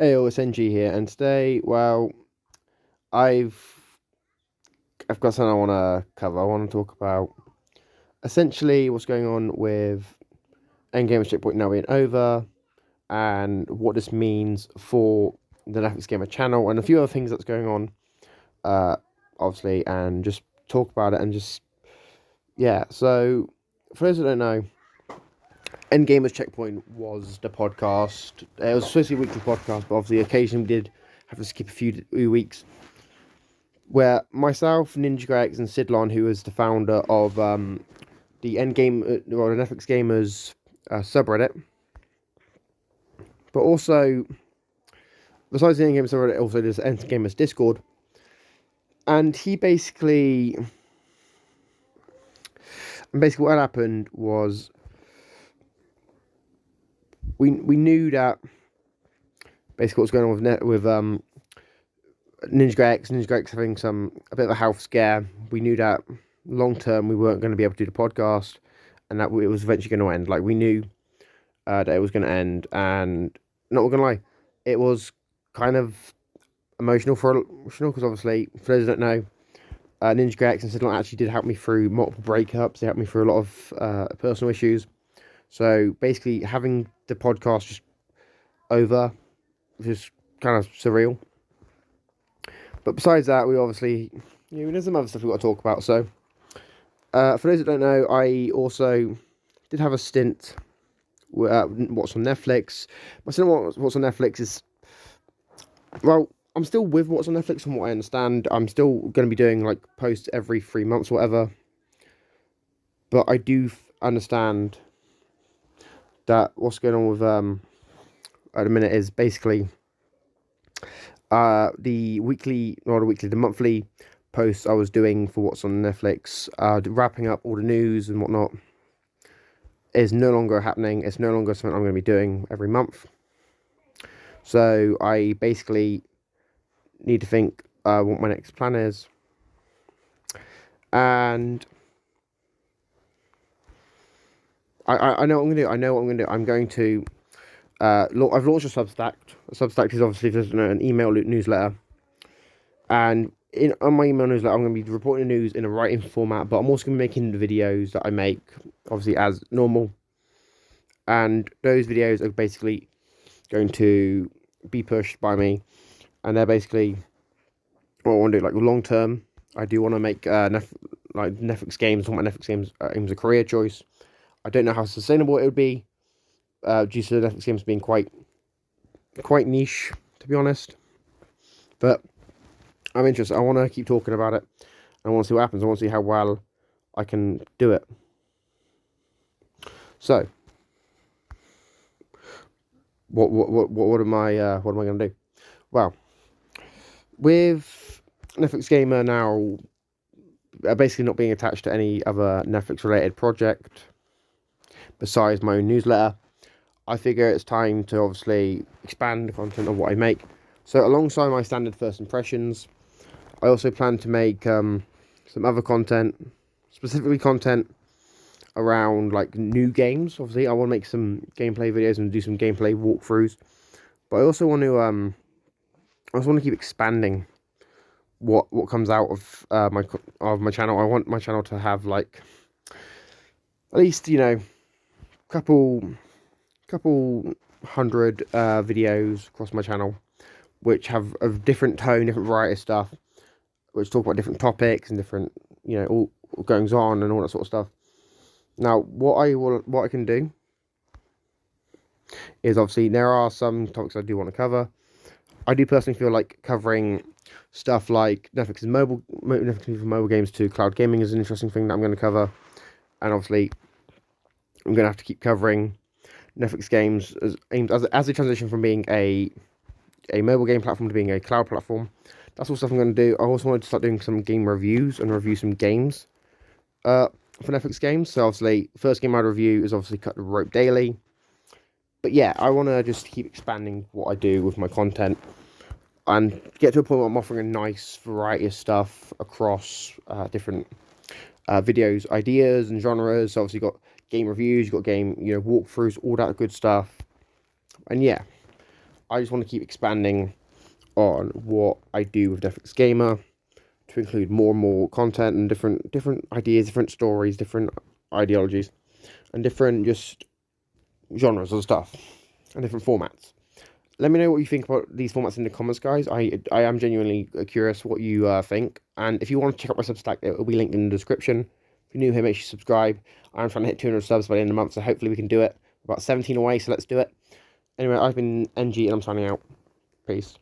Hey, it's NG here, and today, well, I've I've got something I want to cover. I want to talk about essentially what's going on with NGamer's Checkpoint now being over, and what this means for the Netflix Gamer channel, and a few other things that's going on, uh, obviously, and just talk about it, and just yeah. So, for those that don't know, NGamer's Checkpoint was the podcast. It was supposed to be a weekly podcast, but obviously, occasionally we did have to skip a few weeks where myself, NinjaGrex, and Sidlon, who is the founder of the Endgame, or the Netflix Gamers subreddit, but also, besides the Endgame subreddit, also there's Endgamers Discord, and basically what happened was we knew that basically what's going on with NinjaGrex having a bit of a health scare. We knew that long term we weren't going to be able to do the podcast, and that it was eventually going to end. Like, we knew that it was going to end, and not gonna lie, it was kind of emotional because obviously, for those who don't know, NinjaGrex and Sidlon actually did help me through multiple breakups. They helped me through a lot of personal issues. So basically, having the podcast just over was kind of surreal. But besides that, we obviously, there's some other stuff we've got to talk about. So, for those that don't know, I also did have a stint with what's on Netflix. My stint what's on Netflix is, well, I'm still with what's on Netflix from what I understand. I'm still going to be doing like posts every 3 months or whatever. But I do understand that what's going on with at the minute is basically the monthly posts I was doing for what's on Netflix, wrapping up all the news and whatnot, is no longer happening. It's no longer something I'm going to be doing every month. So I basically need to think what my next plan is. And I know what I'm going to do. I know what I'm going to do. I'm going to I've launched a Substack. A Substack is obviously just an email newsletter, and on my email newsletter, I'm going to be reporting the news in a writing format, but I'm also going to be making the videos that I make, obviously, as normal. And those videos are basically going to be pushed by me, and they're basically what I want to do. Like, long term, I do want to make Netflix games. I want my Netflix games as a career choice. I don't know how sustainable it would be, due to the Netflix games being quite niche, to be honest. But I'm interested. I want to keep talking about it. I want to see what happens. I want to see how well I can do it. So, what am I going to do? Well, with Netflix Gamer now basically not being attached to any other Netflix related project besides my own newsletter, I figure it's time to obviously expand the content of what I make. So, alongside my standard first impressions, I also plan to make some other content, specifically content around like new games. Obviously, I want to make some gameplay videos and do some gameplay walkthroughs, but I also want to keep expanding what comes out of my channel. I want my channel to have like at least couple hundred videos across my channel, which have a different tone, different variety of stuff, which talk about different topics and different, all goings on and all that sort of stuff. Now, what I can do is, obviously, there are some topics I do want to cover. I do personally feel like covering stuff like Netflix's mobile games to cloud gaming is an interesting thing that I'm going to cover. And obviously, I'm going to have to keep covering Netflix games as they transition from being a mobile game platform to being a cloud platform. That's all stuff I'm going to do. I also wanted to start doing some game reviews and review some games for Netflix games. So obviously, first game I'd review is obviously Cut the Rope Daily. But yeah, I want to just keep expanding what I do with my content and get to a point where I'm offering a nice variety of stuff across different videos, ideas and genres. So obviously, you've got game reviews, you've got game walkthroughs, all that good stuff. And yeah, I just want to keep expanding on what I do with NGamer to include more and more content and different ideas, different stories, different ideologies, and different just genres of stuff and different formats. Let me know what you think about these formats in the comments, guys. I am genuinely curious what you think. And if you want to check out my Substack, it will be linked in the description. If you're new here, make sure you subscribe. I'm trying to hit 200 subs by the end of the month, so hopefully we can do it. About 17 away, so let's do it. Anyway, I've been NG, and I'm signing out. Peace.